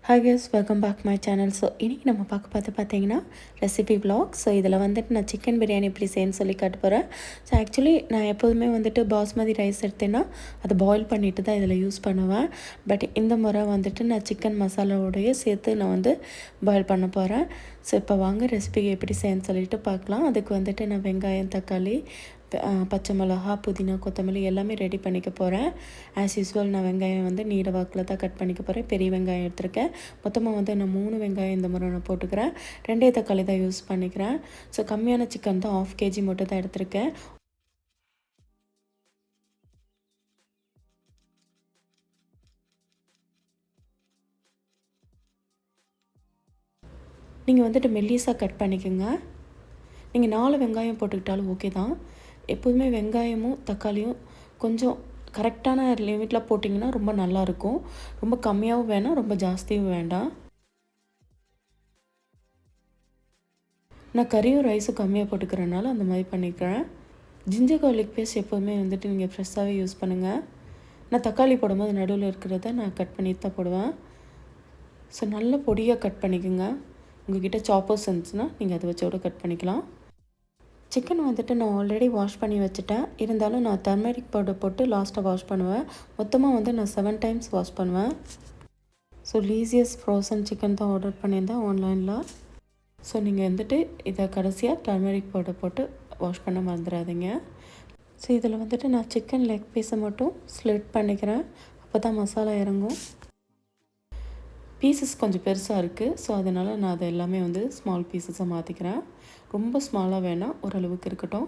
Hi guys, welcome back my channel. So இன்றைக்கி நம்ம பார்த்தீங்கன்னா ரெசிபி விலாக். ஸோ இதில் வந்துட்டு நான் சிக்கன் பிரியாணி எப்படி செய்யணும்னு சொல்லி காட்ட போகிறேன். ஸோ ஆக்சுவலி நான் எப்போதுமே வந்துட்டு பாஸ்மதி ரைஸ் எடுத்தேன்னா அதை பாயில் பண்ணிவிட்டு தான் இதில் யூஸ் பண்ணுவேன். பட் இந்த முறை வந்துட்டு நான் சிக்கன் மசாலாவோடையே சேர்த்து நான் வந்து பாயில் பண்ண போகிறேன். ஸோ இப்போ வாங்க ரெசிபி எப்படி செய்யணும்னு சொல்லிட்டு பார்க்கலாம். அதுக்கு வந்துட்டு நான் வெங்காயம், தக்காளி, பச்சை மிளகா, புதினா, கொத்தமல்லி எல்லாமே ரெடி பண்ணிக்க போகிறேன். ஆஸ் யூஸ்வல் நான் வெங்காயம் வந்து நீல வாக்கில் தான் கட் பண்ணிக்க போகிறேன். பெரிய வெங்காயம் எடுத்திருக்கேன். மொத்தமாக வந்து நான் 3 வெங்காயம் இந்த முறை நான் போட்டுக்கிறேன். 2 தக்காளி தான் யூஸ் பண்ணிக்கிறேன். ஸோ கம்மியான சிக்கன் தான், 1/2 kg மட்டும் தான் எடுத்திருக்கேன். நீங்கள் வந்துட்டு மெல்லிஸாக கட் பண்ணிக்கோங்க. நீங்கள் 4 வெங்காயம் போட்டுக்கிட்டாலும் ஓகே தான். எப்போதுமே வெங்காயமும் தக்காளியும் கொஞ்சம் கரெக்டான லிமிட்டில் போட்டிங்கன்னா ரொம்ப நல்லாயிருக்கும். ரொம்ப கம்மியாகவும் வேணாம், ரொம்ப ஜாஸ்தியும் வேண்டாம். நான் கறியும் ரைஸும் கம்மியாக போட்டுக்கிறனால அந்த மாதிரி பண்ணிக்கிறேன். ஜிஞ்சர் கார்லிக் பேஸ்ட் எப்போதுமே வந்துட்டு நீங்கள் ஃப்ரெஷ்ஷாகவே யூஸ் பண்ணுங்கள். நான் தக்காளி போடும்போது நடுவில் இருக்கிறத நான் கட் பண்ணிட்டு தான் போடுவேன். ஸோ நல்ல பொடியாக கட் பண்ணிக்கோங்க. உங்கள்கிட்ட சாப்பர்ஸ் இருந்துச்சுன்னா நீங்கள் அதை வச்சோட கட் பண்ணிக்கலாம். சிக்கன் வந்துட்டு நான் ஆல்ரெடி வாஷ் பண்ணி வச்சுட்டேன். இருந்தாலும் நான் டர்மரிக் பவுடர் போட்டு லாஸ்ட்டாக வாஷ் பண்ணுவேன். மொத்தமாக வந்து நான் 7 times வாஷ் பண்ணுவேன். ஸோ லீசியஸ் ஃப்ரோசன் சிக்கன் தான் ஆர்டர் பண்ணியிருந்தேன் ஆன்லைனில். ஸோ நீங்கள் வந்துட்டு இதை கடைசியாக டர்மரிக் பவுடர் போட்டு வாஷ் பண்ண மறந்துடாதீங்க. ஸோ இதில் வந்துட்டு நான் சிக்கன் லெக் பீஸை மட்டும் ஸ்லிட் பண்ணிக்கிறேன். அப்போ தான் மசாலா இறங்கும். பீசஸ் கொஞ்சம் பெருசாக இருக்குது. ஸோ அதனால் நான் அதை எல்லாமே வந்து ஸ்மால் பீசஸாக மாற்றிக்கிறேன். ரொம்ப ஸ்மாலாக வேணாம், ஓரளவுக்கு இருக்கட்டும்.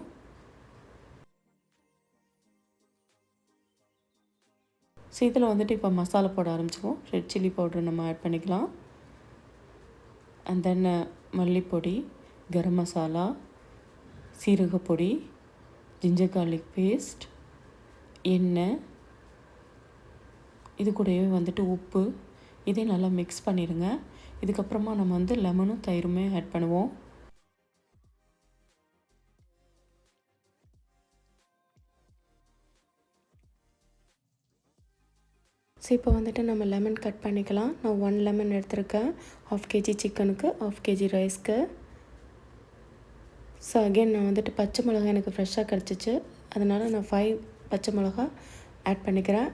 ஸோ இதில் வந்துட்டு இப்போ மசாலா போட ஆரம்பிச்சிக்குவோம். ரெட் சில்லி பவுடர் நம்ம ஆட் பண்ணிக்கலாம். அண்ட் தென் மல்லிப்பொடி, கரம் மசாலா, சீரகப்பொடி, ஜிஞ்சர் கார்லிக் பேஸ்ட், எண்ணெய், இது கூடவே வந்துட்டு உப்பு, இதே நல்லா மிக்ஸ் பண்ணிடுங்க. இதுக்கப்புறமா நம்ம வந்து லெமனும் தயிருமே ஆட் பண்ணுவோம். ஸோ இப்போ வந்துட்டு நம்ம லெமன் கட் பண்ணிக்கலாம். நான் 1 லெமன் எடுத்திருக்கேன். 1/2 kg சிக்கனுக்கு, 1/2 kg ரைஸ்க்கு. ஸோ அகெயின் நான் வந்துட்டு பச்சை மிளகா எனக்கு ஃப்ரெஷ்ஷாக கிடச்சிச்சு. அதனால் நான் 5 பச்சை மிளகா ஆட் பண்ணிக்கிறேன்.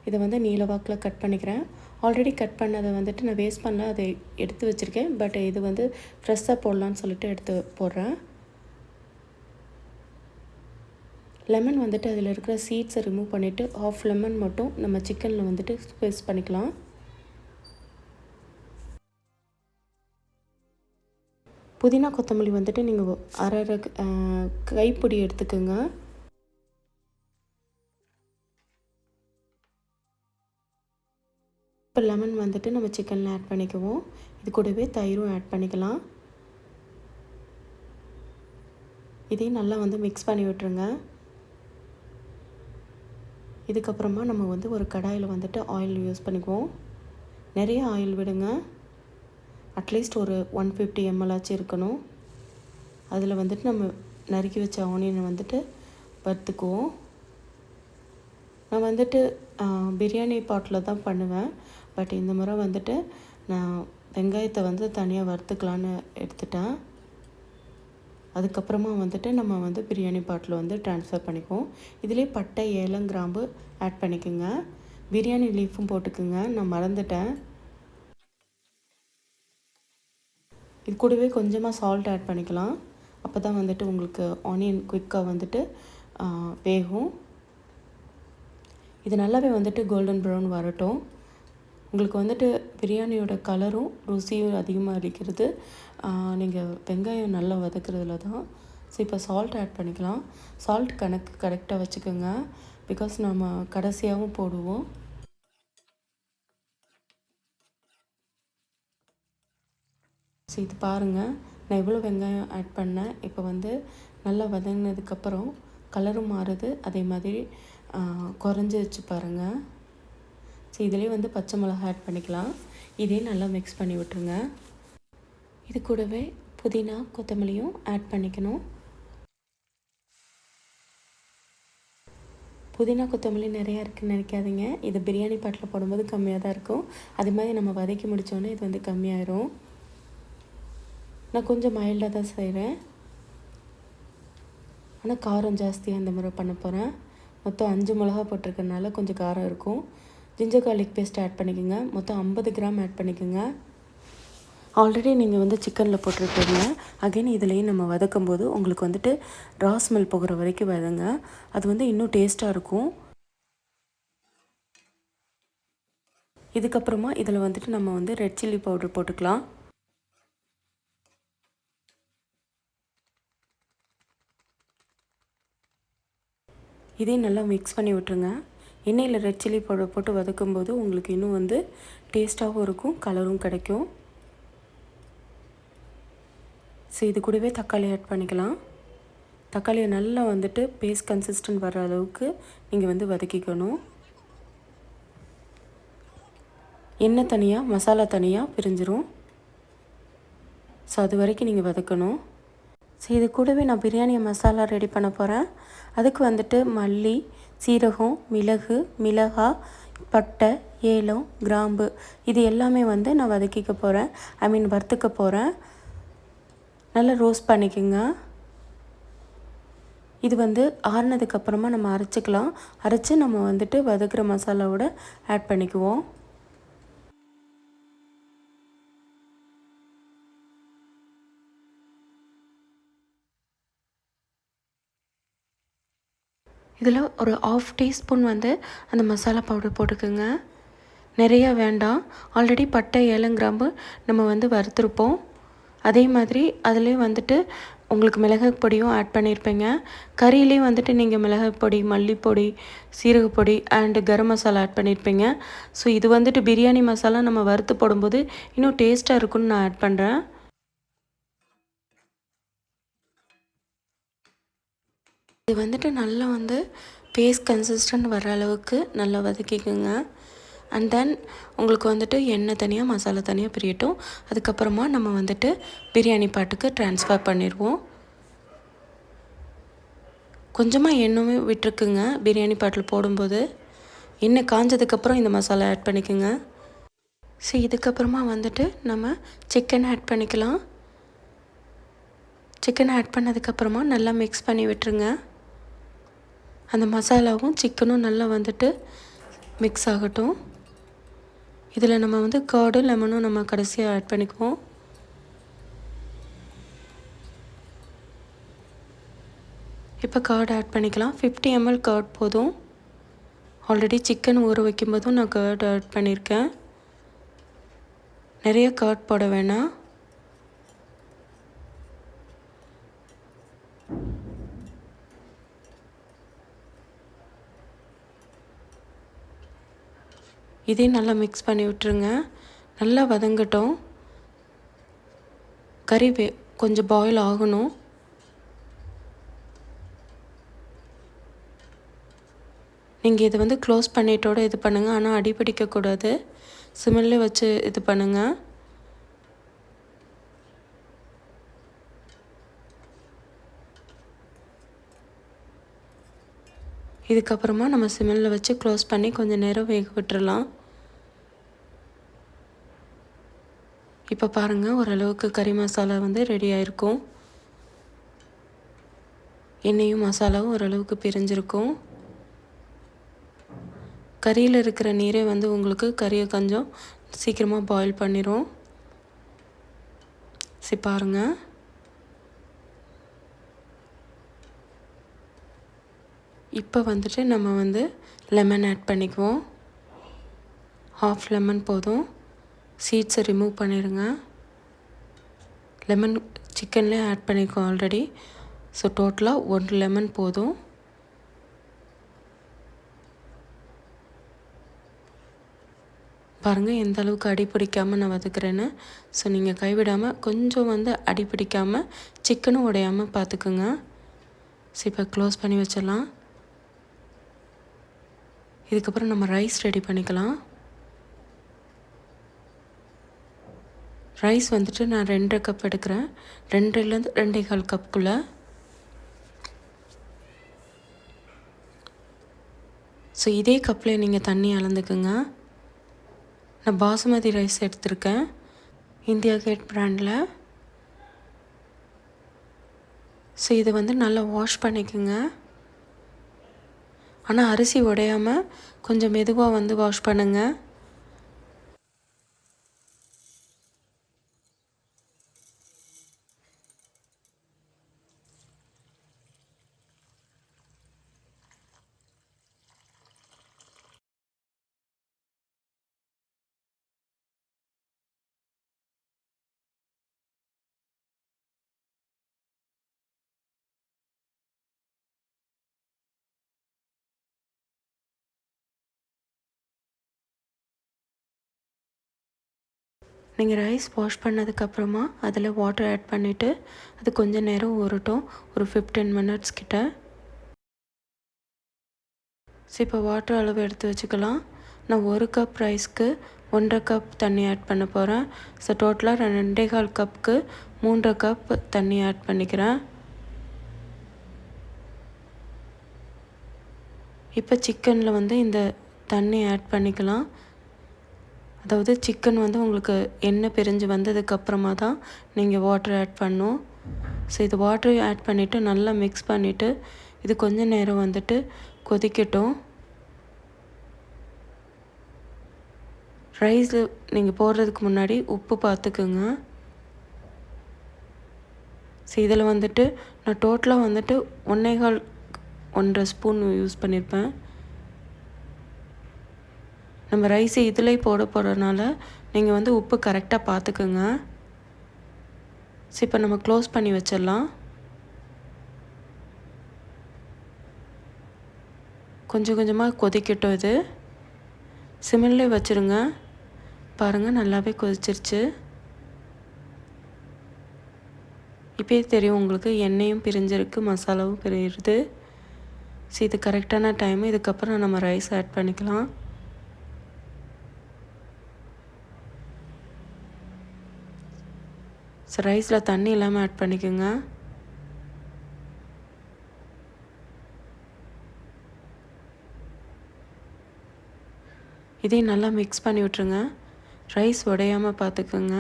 இதை வந்து நீல வாக்கில் கட் பண்ணிக்கிறேன். ஆல்ரெடி கட் பண்ணதை வந்துட்டு நான் வேஸ்ட் பண்ணல, அதை எடுத்து வச்சுருக்கேன். பட் இது வந்து ஃப்ரெஷ்ஷாக போடலான்னு சொல்லிட்டு எடுத்து போடுறேன். லெமன் வந்துட்டு அதில் இருக்கிற சீட்ஸை ரிமூவ் பண்ணிவிட்டு 1/2 லெமன் மட்டும் நம்ம சிக்கனில் வந்துட்டு ஸ்குவீஸ் பண்ணிக்கலாம். புதினா கொத்தமல்லி வந்துட்டு நீங்கள் அரை கைப்பிடி எடுத்துக்கோங்க. இப்போ லெமன் வந்துட்டு நம்ம சிக்கனில் ஆட் பண்ணிக்குவோம். இது கூடவே தயிரும் ஆட் பண்ணிக்கலாம். இதையும் நல்லா வந்து மிக்ஸ் பண்ணி விட்டுருங்க. இதுக்கப்புறமா நம்ம வந்து ஒரு கடாயில் வந்துட்டு ஆயில் யூஸ் பண்ணிக்குவோம். நிறைய ஆயில் விடுங்க. அட்லீஸ்ட் ஒரு 150 ml ஆச்சு இருக்கணும். அதில் வந்துட்டு நம்ம நறுக்கி வச்ச ஆனியனை வந்துட்டு வறுத்துக்குவோம். நான் வந்துட்டு பிரியாணி பாட்டில் தான் பண்ணுவேன். பட் இந்த முறை வந்துட்டு நான் வெங்காயத்தை வந்து தனியாக வறுத்துக்கலான்னு எடுத்துட்டேன். அதுக்கப்புறமா வந்துட்டு நம்ம வந்து பிரியாணி பாட்டில் வந்து ட்ரான்ஸ்ஃபர் பண்ணிக்குவோம். இதிலே பட்டை, ஏலம், கிராம்பு ஆட் பண்ணிக்கோங்க. பிரியாணி லீஃபும் போட்டுக்குங்க, நான் மறந்துட்டேன். இது கூடவே கொஞ்சமாக சால்ட் ஆட் பண்ணிக்கலாம். அப்போ தான் வந்துட்டு உங்களுக்கு ஆனியன் குயிக்காக வந்துட்டு வேகும். இது நல்லாவே வந்துட்டு கோல்டன் ப்ரௌன் வரட்டும். உங்களுக்கு வந்துட்டு பிரியாணியோட கலரும் ருசியும் அதிகமாக அளிக்கிறது நீங்கள் வெங்காயம் நல்லா வதக்குறதுல தான். ஸோ இப்போ சால்ட் ஆட் பண்ணிக்கலாம். சால்ட் கணக்கு கரெக்டாக வச்சுக்கோங்க. பிகாஸ் நம்ம கடைசியாகவும் போடுவோம். ஸோ இது பாருங்கள், நான் எவ்வளோ வெங்காயம் ஆட் பண்ணேன். இப்போ வந்து நல்லா வதங்கினதுக்கப்புறம் கலரும் மாறுது, அதே மாதிரி குறைஞ்சி வச்சு பாருங்கள். ஸோ இதிலே வந்து பச்சை மிளகா ஆட் பண்ணிக்கலாம். இதே நல்லா மிக்ஸ் பண்ணி விட்டுருங்க. இது கூடவே புதினா, கொத்தமல்லியும் ஆட் பண்ணிக்கணும். புதினா கொத்தமல்லி நிறையா இருக்குதுன்னு நினைக்காதீங்க. இது பிரியாணி பாட்டில் போடும்போது கம்மியாக தான் இருக்கும். அது மாதிரி நம்ம வதக்கி முடித்தோடனே இது வந்து கம்மியாயிரும். நான் கொஞ்சம் மைல்டாக தான் செய்கிறேன், ஆனால் காரம் ஜாஸ்தியாக இந்த முறை பண்ண போகிறேன். மொத்தம் 5 மிளகா போட்டிருக்கறனால கொஞ்சம் காரம் இருக்கும். ஜிஞ்சர் கார்லிக் பேஸ்ட் ஆட் பண்ணிக்கோங்க. மொத்தம் 50 கிராம் ஆட் பண்ணிக்கோங்க. ஆல்ரெடி நீங்கள் வந்து சிக்கனில் போட்டிருப்பீங்க. அகைன் இதுலேயும் நம்ம வதக்கும் போது உங்களுக்கு வந்துட்டு ரா ஸ்மெல் போகிற வரைக்கும் வதங்க. அது வந்து இன்னும் டேஸ்ட்டாக இருக்கும். இதுக்கப்புறமா இதில் வந்துட்டு நம்ம வந்து ரெட் சில்லி பவுடர் போட்டுக்கலாம். இதையும் நல்லா மிக்ஸ் பண்ணி விட்டுருங்க. எண்ணெயில் ரெட் சில்லி பவுடர் போட்டு வதக்கும்போது உங்களுக்கு இன்னும் வந்து டேஸ்ட்டாகவும் இருக்கும், கலரும் கிடைக்கும். ஸோ இது கூடவே தக்காளி ஆட் பண்ணிக்கலாம். தக்காளியை நல்லா வந்துட்டு பேஸ்ட் கன்சிஸ்டன்ட் வர்ற அளவுக்கு நீங்கள் வந்து வதக்கிக்கணும். எண்ணெய் தனியாக மசாலா தனியாக பிரிஞ்சிரும். ஸோ அது வரைக்கும் நீங்கள் வதக்கணும். ஸோ இது கூடவே நான் பிரியாணி மசாலா ரெடி பண்ண போகிறேன். அதுக்கு வந்துட்டு மல்லி, சீரகம், மிளகு, மிளகாய், பட்டை, ஏலம், கிராம்பு இது எல்லாமே வந்து நான் வதக்கிக்க போகிறேன். வறுத்துக்க போகிறேன். நல்லா ரோஸ்ட் பண்ணிக்கோங்க. இது வந்து ஆறுனதுக்கப்புறமா நம்ம அரைச்சிக்கலாம். அரைச்சி நம்ம வந்துட்டு வதக்குற மசாலாவோட ஆட் பண்ணிக்குவோம். இதில் ஒரு 1/2 டீஸ்பூன் வந்து அந்த மசாலா பவுடர் போட்டுக்கோங்க. நிறையா வேண்டாம். ஆல்ரெடி பட்டை, ஏலம், கிராம்பு நம்ம வந்து வறுத்துருப்போம். அதே மாதிரி அதுலேயும் வந்துட்டு உங்களுக்கு மிளகாய் பொடியும் ஆட் பண்ணியிருப்பீங்க. கறியிலையும் வந்துட்டு நீங்கள் மிளகாய் பொடி, மல்லிப்பொடி, சீரகப்பொடி அண்டு கரம் மசாலா ஆட் பண்ணியிருப்பீங்க. ஸோ இது வந்துட்டு பிரியாணி மசாலா நம்ம வறுத்து போடும்போது இன்னும் டேஸ்ட்டாக இருக்குன்னு நான் ஆட் பண்ணுறேன். இது வந்துட்டு நல்லா வந்து பேஸ்ட் கன்சிஸ்டன்ட் வர அளவுக்கு நல்லா வதக்கிக்கோங்க. அண்ட் தென் உங்களுக்கு வந்துட்டு எண்ணெய் தனியாக மசாலா தனியாக பிரியட்டும். அதுக்கப்புறமா நம்ம வந்துட்டு பிரியாணி பாட்டுக்கு ட்ரான்ஸ்ஃபர் பண்ணிடுவோம். கொஞ்சமாக எண்ணெயும் விட்டுருக்குங்க பிரியாணி பாட்டில் போடும்போது. எண்ணெய் காஞ்சதுக்கப்புறம் இந்த மசாலா ஆட் பண்ணிக்கோங்க. ஸோ இதுக்கப்புறமா வந்துட்டு நம்ம சிக்கன் ஆட் பண்ணிக்கலாம். சிக்கன் ஆட் பண்ணதுக்கப்புறமா நல்லா மிக்ஸ் பண்ணி விட்டுருங்க. அந்த மசாலாவும் சிக்கனும் நல்லா வந்துட்டு மிக்ஸ் ஆகட்டும். இதில் நம்ம வந்து கர்டும் லெமனும் நம்ம கடைசியாக ஆட் பண்ணிக்குவோம். இப்போ கர்ட் ஆட் பண்ணிக்கலாம். 50 ml கர்ட் போதும். ஆல்ரெடி சிக்கன் ஊற வைக்கும்போதும் நான் கர்ட் ஆட் பண்ணியிருக்கேன். நிறைய கர்ட் போட வேணாம். இதையும் நல்லா மிக்ஸ் பண்ணி விட்டுருங்க. நல்லா வதங்கட்டும். கறி கொஞ்சம் பாயில் ஆகணும். நீங்கள் இதை வந்து க்ளோஸ் பண்ணிட்டோட இது பண்ணுங்கள். ஆனால் அடிப்பிடிக்கக்கூடாது. சிம்மில் வச்சு இது பண்ணுங்கள். இதுக்கப்புறமா நம்ம சிம்மில் வச்சு க்ளோஸ் பண்ணி கொஞ்சம் நேரம் வேக விட்டுறலாம். இப்போ பாருங்கள், ஓரளவுக்கு கறி மசாலா வந்து ரெடி ஆகிருக்கும். எண்ணெயும் மசாலாவும் ஓரளவுக்கு பிரிஞ்சிருக்கும். கறியில் இருக்கிற நீரே வந்து உங்களுக்கு கறியை கொஞ்சம் சீக்கிரமாக பாயில் பண்ணிடும். சரி பாருங்கள், இப்போ வந்துட்டு நம்ம வந்து லெமன் ஆட் பண்ணிக்குவோம். 1/2 லெமன் போதும். சீட்ஸை ரிமூவ் பண்ணிடுங்க. லெமன் சிக்கன்லேயே ஆட் பண்ணிக்குவோம் ஆல்ரெடி. ஸோ டோட்டலாக 1 லெமன் போதும். பாருங்கள் எந்த அளவுக்கு அடி பிடிக்காமல் நான் வதக்குறேன்னு. ஸோ நீங்கள் கைவிடாமல் கொஞ்சம் வந்து அடி பிடிக்காமல் சிக்கனும் உடையாமல் பார்த்துக்குங்க. ஸோ இப்போ க்ளோஸ் பண்ணி வச்சிடலாம். இதுக்கப்புறம் நம்ம ரைஸ் ரெடி பண்ணிக்கலாம். ரைஸ் வந்துட்டு நான் 2.5 கப் எடுக்கிறேன். 2லேருந்து 2.25 கப்புக்குள்ளே. ஸோ இதே கப்பில் நீங்கள் தண்ணி அளந்துக்குங்க. நான் பாசுமதி ரைஸ் எடுத்திருக்கேன், இந்தியா கேட் பிராண்டில். ஸோ இதை நல்லா வாஷ் பண்ணிக்கோங்க. ஆனால் அரிசி உடையாமல் கொஞ்சம் மெதுவாக வாஷ் பண்ணுங்கள். நீங்கள் ரைஸ் வாஷ் பண்ணதுக்கப்புறமா அதில் வாட்டர் ஆட் பண்ணிவிட்டு அது கொஞ்சம் நேரம் ஊறட்டும், ஒரு 15 மினிட்ஸ் கிட்ட. ஸோ இப்போ வாட்டர் அளவு எடுத்து வச்சுக்கலாம். நான் 1 கப் ரைஸ்க்கு 1.5 கப் தண்ணி ஆட் பண்ண போகிறேன். ஸோ டோட்டலாக 2.25 கப்புக்கு 3.5 கப் தண்ணி ஆட் பண்ணிக்கிறேன். இப்போ சிக்கனில் இந்த தண்ணி ஆட் பண்ணிக்கலாம். அதாவது சிக்கன் உங்களுக்கு எண்ணெய் பிரிஞ்சு வந்ததுக்கப்புறமா தான் நீங்கள் வாட்டர் ஆட் பண்ணணும். ஸோ இது வாட்டர் ஆட் பண்ணிவிட்டு நல்லா மிக்ஸ் பண்ணிவிட்டு இது கொஞ்சம் நேரம் கொதிக்கட்டும். ரைஸில் நீங்கள் போடுறதுக்கு முன்னாடி உப்பு பார்த்துக்குங்க. ஸோ இதில் நான் டோட்டலாக 1.5 ஸ்பூன் யூஸ் பண்ணியிருப்பேன். நம்ம ரைஸை இதில் போட போகிறதுனால நீங்கள் உப்பு கரெக்டாக பார்த்துக்குங்க. ஸோ இப்போ நம்ம க்ளோஸ் பண்ணி வச்சிடலாம். கொஞ்சம் கொஞ்சமாக கொதிக்கட்டும். இது சிம்மிலே வச்சுருங்க. பாருங்கள், நல்லாவே கொதிச்சிருச்சு. இப்போயே தெரியும் உங்களுக்கு, எண்ணெயும் பிரிஞ்சிருக்கு, மசாலாவும் பிரியுது. ஸோ இது கரெக்டான டைமு. இதுக்கப்புறம் நம்ம ரைஸ் ஆட் பண்ணிக்கலாம். ஸோ ரைஸில் தண்ணி இல்லாமல் ஆட் பண்ணிக்கோங்க. இதையும் நல்லா மிக்ஸ் பண்ணி விட்ருங்க. ரைஸ் உடையாமல் பார்த்துக்குங்க.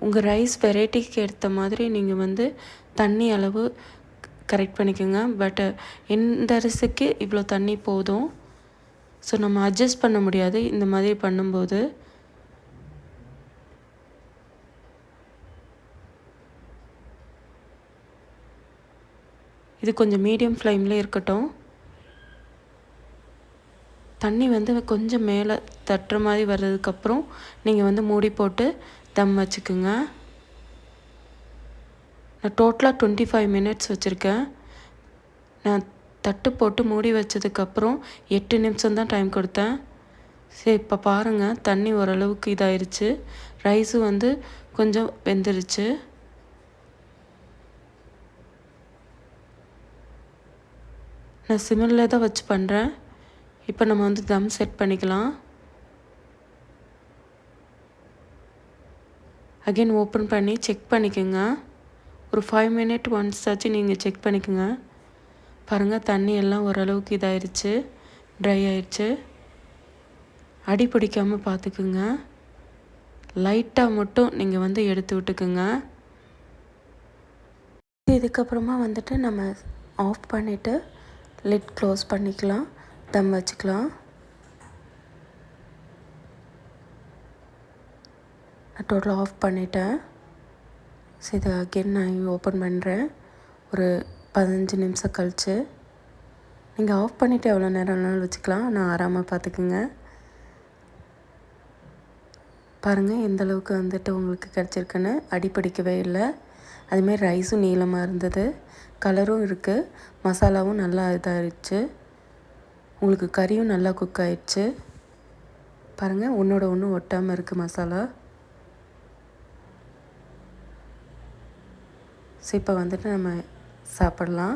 உங்கள் ரைஸ் வெரைட்டிக்கு ஏற்ற மாதிரி நீங்கள் தண்ணி அளவு கரெக்ட் பண்ணிக்கோங்க. பட் இந்த அரிசிக்கு இவ்வளோ தண்ணி போதும். ஸோ நம்ம அட்ஜஸ்ட் பண்ண முடியாது இந்த மாதிரி பண்ணும்போது. இது கொஞ்சம் மீடியம் ஃப்ளேமில் இருக்கட்டும். தண்ணி கொஞ்சம் மேலே தட்டுற மாதிரி வர்றதுக்கப்புறம் நீங்கள் மூடி போட்டு தம் வச்சுக்குங்க. நான் டோட்டலாக 25 மினிட்ஸ் வச்சுருக்கேன். நான் தட்டு போட்டு மூடி வச்சதுக்கப்புறம் 8 நிமிஷம் தான் டைம் கொடுத்தேன். சரி, இப்போ பாருங்கள், தண்ணி ஓரளவுக்கு இதாயிருச்சு. ரைஸும் கொஞ்சம் வெந்துருச்சு. நான் சிம்மில் தான் வச்சு பண்ணுறேன். இப்போ நம்ம தம் செட் பண்ணிக்கலாம். அகைன் ஓப்பன் பண்ணி செக் பண்ணிக்கோங்க. ஒரு 5 மினிட் ஒன்ஸ் ஆச்சு நீங்கள் செக் பண்ணிக்கோங்க. பாருங்கள், தண்ணி எல்லாம் ஓரளவுக்கு இதாயிருச்சு, ட்ரை ஆயிடுச்சு. அடி பிடிக்காமல் பார்த்துக்குங்க. லைட்டாக மட்டும் நீங்கள் எடுத்து விட்டுக்குங்க. இதுக்கப்புறமா நம்ம ஆஃப் பண்ணிவிட்டு லிட் க்ளோஸ் பண்ணிக்கலாம், தம் வச்சுக்கலாம். நான் டோட்டலாக ஆஃப் பண்ணிட்டேன். ஸோ இதை அகெயின் நான் ஓப்பன் பண்ணுறேன் ஒரு 15 நிமிஷம் கழிச்சு. நீங்கள் ஆஃப் பண்ணிவிட்டு எவ்வளோ நேரம் வேணாலும் வச்சுக்கலாம், நான் ஆறாமல் பார்த்துக்குங்க. பாருங்கள் எந்த அளவுக்கு உங்களுக்கு கிடச்சிருக்குன்னு. அடிப்பிடிக்கவே இல்லை. அதுமாரி ரைஸும் நீளமாக இருந்தது, கலரும் இருக்குது, மசாலாவும் நல்லா இதாகிடுச்சு. உங்களுக்கு கறியும் நல்லா குக் ஆகிடுச்சு. பாருங்கள், ஒன்றோட ஒன்று ஒட்டாமல் இருக்குது மசாலா. ஸோ இப்போ நம்ம சாப்பிட்லாம்.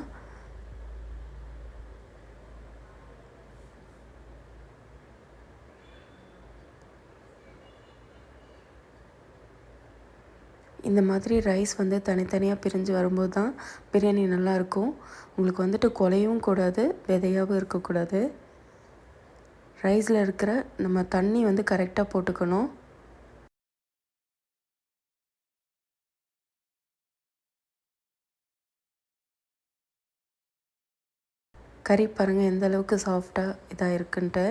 இந்த மாதிரி ரைஸ் வந்து தனித்தனியாக பிரிஞ்சு வரும்போது தான் பிரியாணி நல்லாயிருக்கும். உங்களுக்கு வந்துட்டு குலையவும் கூடாது, விதையாகவும் இருக்கக்கூடாது. ரைஸில் இருக்கிற நம்ம தண்ணி வந்து கரெக்டாக போட்டுக்கணும். கறி பாருங்கள் எந்த அளவுக்கு சாஃப்டாக இதாக இருக்குன்ட்டு.